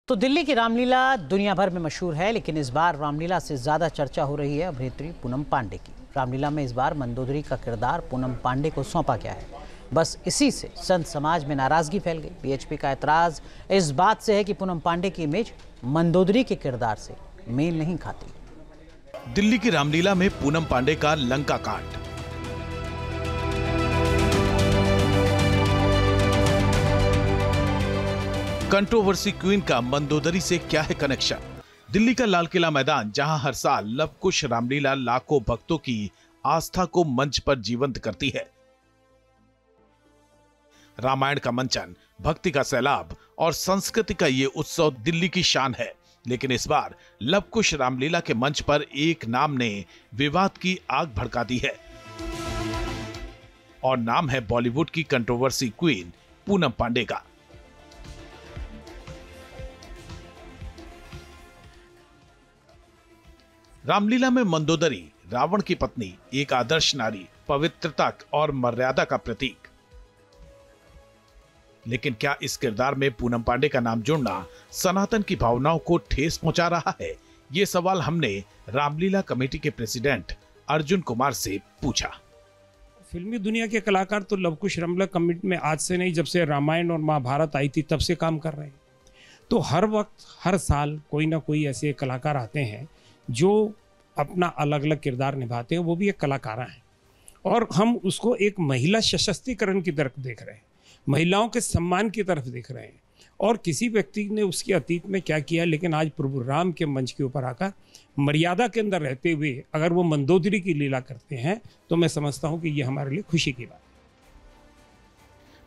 तो दिल्ली की रामलीला दुनिया भर में मशहूर है, लेकिन इस बार रामलीला से ज्यादा चर्चा हो रही है अभिनेत्री पूनम पांडे की। रामलीला में इस बार मंदोदरी का किरदार पूनम पांडे को सौंपा गया है। बस इसी से संत समाज में नाराजगी फैल गई। बीएचपी का एतराज इस बात से है कि पूनम पांडे की इमेज मंदोदरी के किरदार से मेल नहीं खाती। दिल्ली की रामलीला में पूनम पांडे का लंका कांड। कंट्रोवर्सी क्वीन का मंदोदरी से क्या है कनेक्शन? दिल्ली का लाल किला मैदान, जहां हर साल लवकुश रामलीला लाखों भक्तों की आस्था को मंच पर जीवंत करती है। रामायण का मंचन, भक्ति का सैलाब और संस्कृति का ये उत्सव दिल्ली की शान है। लेकिन इस बार लवकुश रामलीला के मंच पर एक नाम ने विवाद की आग भड़का दी है, और नाम है बॉलीवुड की कंट्रोवर्सी क्वीन पूनम पांडे का। रामलीला में मंदोदरी रावण की पत्नी, एक आदर्श नारी, पवित्रता और मर्यादा का प्रतीक। लेकिन क्या इस किरदार में पूनम पांडे का नाम जोड़ना सनातन की भावनाओं को ठेस पहुंचा रहा है? ये सवाल हमने रामलीला कमेटी के प्रेसिडेंट अर्जुन कुमार से पूछा। फिल्मी दुनिया के कलाकार तो लवकुश रामलीला कमेटी में आज से नहीं, जब से रामायण और महाभारत आई थी तब से काम कर रहे हैं। तो हर वक्त हर साल कोई ना कोई ऐसे कलाकार आते हैं जो अपना अलग अलग किरदार निभाते हैं। वो भी एक कलाकार हैं, और हम उसको एक महिला सशक्तिकरण की तरफ देख रहे हैं, महिलाओं के सम्मान की तरफ देख रहे हैं। और किसी व्यक्ति ने उसके अतीत में क्या किया, लेकिन आज प्रभु राम के मंच के ऊपर आकर मर्यादा के अंदर रहते हुए अगर वो मंदोदरी की लीला करते हैं तो मैं समझता हूं कि ये हमारे लिए खुशी की बात।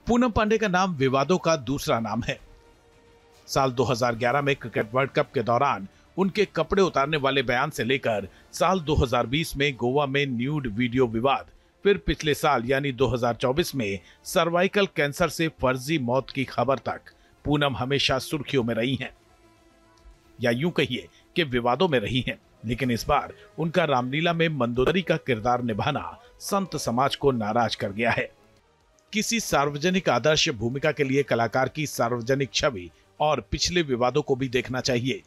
पूनम पांडे का नाम विवादों का दूसरा नाम है। साल 2011 में क्रिकेट वर्ल्ड कप के दौरान उनके कपड़े उतारने वाले बयान से लेकर साल 2020 में गोवा में न्यूड वीडियो विवाद, फिर पिछले साल यानी 2024 में सर्वाइकल कैंसर से फर्जी मौत की खबर तक पूनम हमेशा सुर्खियों में रही हैं, या यूं कहिए कि विवादों में रही हैं। लेकिन इस बार उनका रामलीला में मंदोदरी का किरदार निभाना संत समाज को नाराज कर गया है। किसी सार्वजनिक आदर्श भूमिका के लिए कलाकार की सार्वजनिक छवि और पिछले विवादों को भी देखना चाहिए।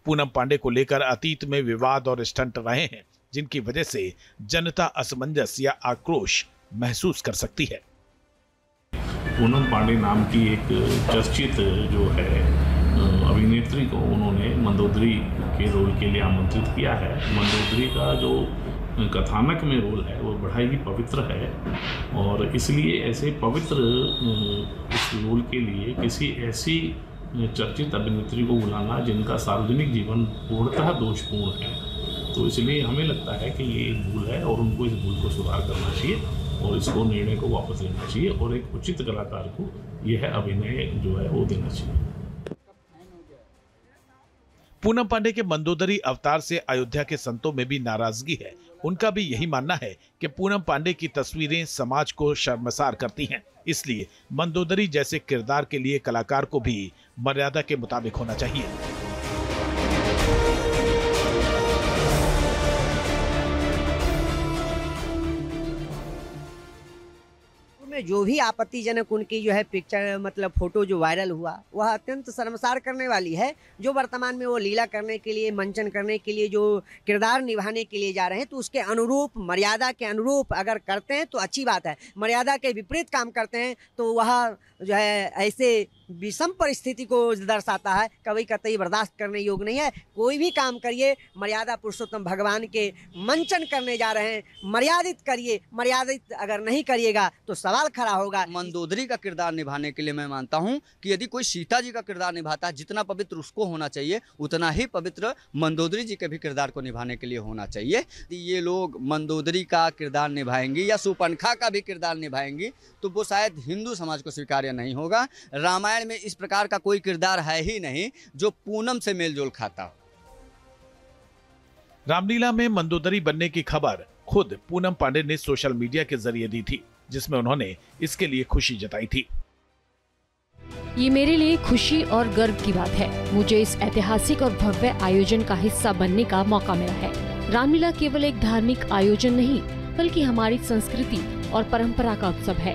पूनम पांडे को लेकर अतीत में विवाद और स्टंट रहे हैं, जिनकी वजह से जनता असमंजस या आक्रोश महसूस कर सकती है। पूनम पांडे नाम की एक चर्चित जो है अभिनेत्री को उन्होंने मंदोदरी के रोल के लिए आमंत्रित किया है। मंदोदरी का जो कथानक में रोल है वो बड़ा ही पवित्र है, और इसलिए ऐसे पवित्र इस रोल के लिए किसी ऐसी चर्चित अभिनेत्री को बुलाना जिनका सार्वजनिक जीवन पूर्णतः दोषपूर्ण है, तो इसलिए हमें लगता है कि ये एक भूल है और उनको इस भूल को सुधार करना चाहिए और इसको निर्णय को वापस लेना चाहिए और एक उचित कलाकार को यह अभिनय जो है वो देना चाहिए। पूनम पांडे के मंदोदरी अवतार से अयोध्या के संतों में भी नाराजगी है। उनका भी यही मानना है कि पूनम पांडे की तस्वीरें समाज को शर्मसार करती हैं, इसलिए मंदोदरी जैसे किरदार के लिए कलाकार को भी मर्यादा के मुताबिक होना चाहिए। जो भी आपत्तिजनक उनकी जो है पिक्चर मतलब फोटो जो वायरल हुआ वह अत्यंत शर्मसार करने वाली है। जो वर्तमान में वो लीला करने के लिए, मंचन करने के लिए, जो किरदार निभाने के लिए जा रहे हैं, तो उसके अनुरूप, मर्यादा के अनुरूप अगर करते हैं तो अच्छी बात है। मर्यादा के विपरीत काम करते हैं तो वह जो है ऐसे विषम परिस्थिति को दर्शाता है, कभी कतई बर्दाश्त करने योग्य नहीं है। कोई भी काम करिए, मर्यादा पुरुषोत्तम भगवान के मंचन करने जा रहे हैं, मर्यादित करिए। मर्यादित अगर नहीं करिएगा तो सवाल खड़ा होगा। मंदोदरी का किरदार निभाने के लिए मैं मानता हूं कि यदि कोई सीता जी का किरदार निभाता है, जितना पवित्र उसको होना चाहिए उतना ही पवित्र मंदोदरी जी के भी किरदार को निभाने के लिए होना चाहिए। यदि ये लोग मंदोदरी का किरदार निभाएंगी या शूर्पणखा का भी किरदार निभाएंगी तो वो शायद हिंदू समाज को स्वीकार्य नहीं होगा। रामायण में इस प्रकार का कोई किरदार है ही नहीं जो पूनम से मेलजोल खाता हो। रामलीला में मंदोदरी बनने की खबर खुद पूनम पांडे ने सोशल मीडिया के जरिए दी थी, जिसमें उन्होंने इसके लिए खुशी जताई थी। ये मेरे लिए खुशी और गर्व की बात है। मुझे इस ऐतिहासिक और भव्य आयोजन का हिस्सा बनने का मौका मिला है। रामलीला केवल एक धार्मिक आयोजन नहीं, बल्कि हमारी संस्कृति और परंपरा का उत्सव है।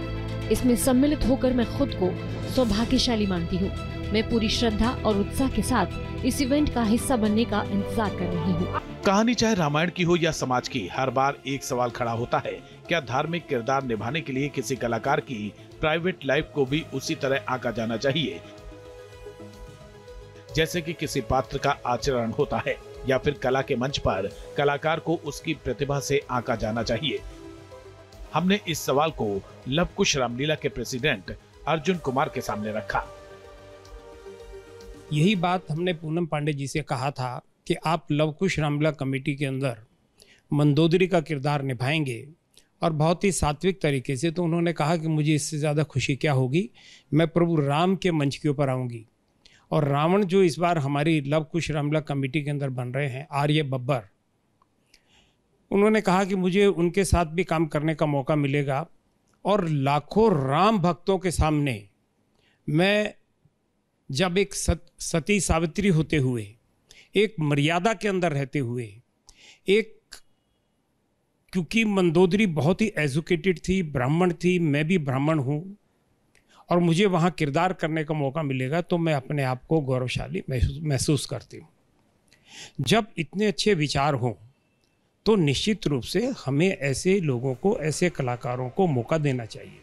इसमें सम्मिलित होकर मैं खुद को सौभाग्यशाली मानती हूँ। मैं पूरी श्रद्धा और उत्साह के साथ इस इवेंट का हिस्सा बनने का इंतजार कर रही हूँ। कहानी चाहे रामायण की हो या समाज की, हर बार एक सवाल खड़ा होता है, क्या धार्मिक किरदार निभाने के लिए किसी कलाकार की प्राइवेट लाइफ को भी उसी तरह आंका जाना चाहिए जैसे कि किसी पात्र का आचरण होता है, या फिर कला के मंच पर कलाकार को उसकी प्रतिभा से आंका जाना चाहिए? हमने इस सवाल को लव कुश रामलीला के प्रेसिडेंट अर्जुन कुमार के सामने रखा। यही बात हमने पूनम पांडे जी से कहा था कि आप लव कुश रामलीला कमेटी के अंदर मंदोदरी का किरदार निभाएंगे और बहुत ही सात्विक तरीके से। तो उन्होंने कहा कि मुझे इससे ज़्यादा खुशी क्या होगी, मैं प्रभु राम के मंच के ऊपर आऊँगी। और रावण जो इस बार हमारी लव कुश रामलीला कमेटी के अंदर बन रहे हैं, आर्य बब्बर, उन्होंने कहा कि मुझे उनके साथ भी काम करने का मौका मिलेगा और लाखों राम भक्तों के सामने मैं जब एक सती सावित्री होते हुए, एक मर्यादा के अंदर रहते हुए, क्योंकि मंदोदरी बहुत ही एजुकेटेड थी, ब्राह्मण थी, मैं भी ब्राह्मण हूँ, और मुझे वहाँ किरदार करने का मौका मिलेगा तो मैं अपने आप को गौरवशाली महसूस करती हूँ। जब इतने अच्छे विचार हों तो निश्चित रूप से हमें ऐसे लोगों को, ऐसे कलाकारों को मौका देना चाहिए।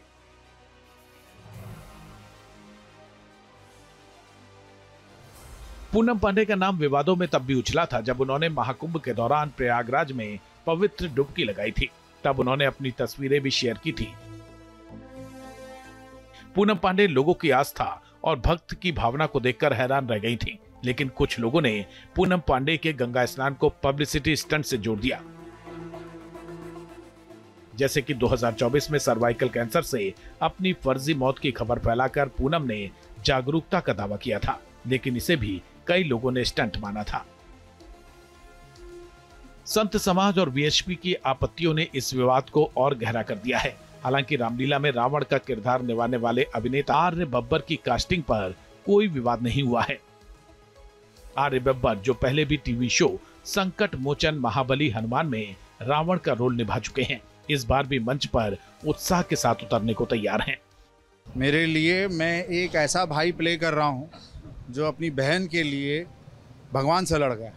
पूनम पांडे का नाम विवादों में तब भी उछला था जब उन्होंने महाकुंभ के दौरान प्रयागराज में पवित्र डुबकी लगाई थी। तब उन्होंने अपनी तस्वीरें भी शेयर की थी। पूनम पांडे लोगों की आस्था और भक्त की भावना को देखकर हैरान रह गई थी, लेकिन कुछ लोगों ने पूनम पांडे के गंगा स्नान को पब्लिसिटी स्टंट से जोड़ दिया। जैसे कि 2024 में सर्वाइकल कैंसर से अपनी फर्जी मौत की खबर फैलाकर पूनम ने जागरूकता का दावा किया था, लेकिन इसे भी कई लोगों ने स्टंट माना था। संत समाज और वीएचपी की आपत्तियों ने इस विवाद को और गहरा कर दिया है। हालांकि रामलीला में रावण का किरदार निभाने वाले अभिनेता आर्य बब्बर की कास्टिंग पर कोई विवाद नहीं हुआ है। आर्य बब्बर, जो पहले भी टीवी शो संकट मोचन महाबली हनुमान में रावण का रोल निभा चुके हैं, इस बार भी मंच पर उत्साह के साथ उतरने को तैयार हैं। मेरे लिए मैं एक ऐसा भाई प्ले कर रहा हूं जो अपनी बहन के लिए भगवान से लड़ गया।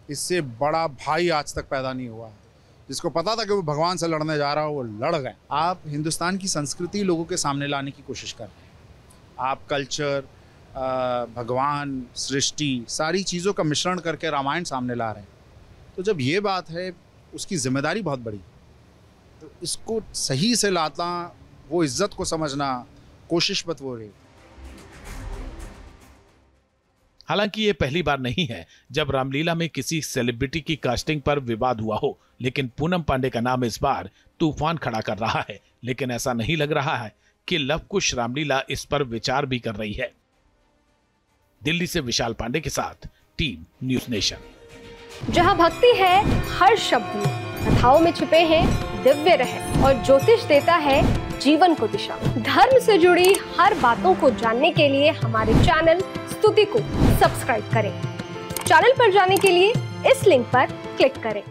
इससे बड़ा भाई आज तक पैदा नहीं हुआ। जिसको पता था कि वो भगवान से लड़ने जा रहा हो, वो लड़ गए। आप हिंदुस्तान की संस्कृति लोगों के सामने लाने की कोशिश कर रहे हैं। आप कल्चर, भगवान, सृष्टि, सारी चीज़ों का मिश्रण करके रामायण सामने ला रहे हैं। तो जब ये बात है, उसकी जिम्मेदारी बहुत बड़ी, तो इसको सही से लाता, वो इज्जत को समझना, कोशिश मत वो रही। हालांकि ये पहली बार नहीं है जब रामलीला में किसी सेलिब्रिटी की कास्टिंग पर विवाद हुआ हो, लेकिन पूनम पांडे का नाम इस बार तूफान खड़ा कर रहा है। लेकिन ऐसा नहीं लग रहा है कि लव कुश रामलीला इस पर विचार भी कर रही है। दिल्ली से विशाल पांडे के साथ टीम न्यूज़ नेशन। जहां भक्ति है हर शब्द में, कथाओं में छुपे हैं दिव्य रहस्य और ज्योतिष देता है जीवन को दिशा। धर्म से जुड़ी हर बातों को जानने के लिए हमारे चैनल स्तुति को सब्सक्राइब करें। चैनल पर जाने के लिए इस लिंक पर क्लिक करें।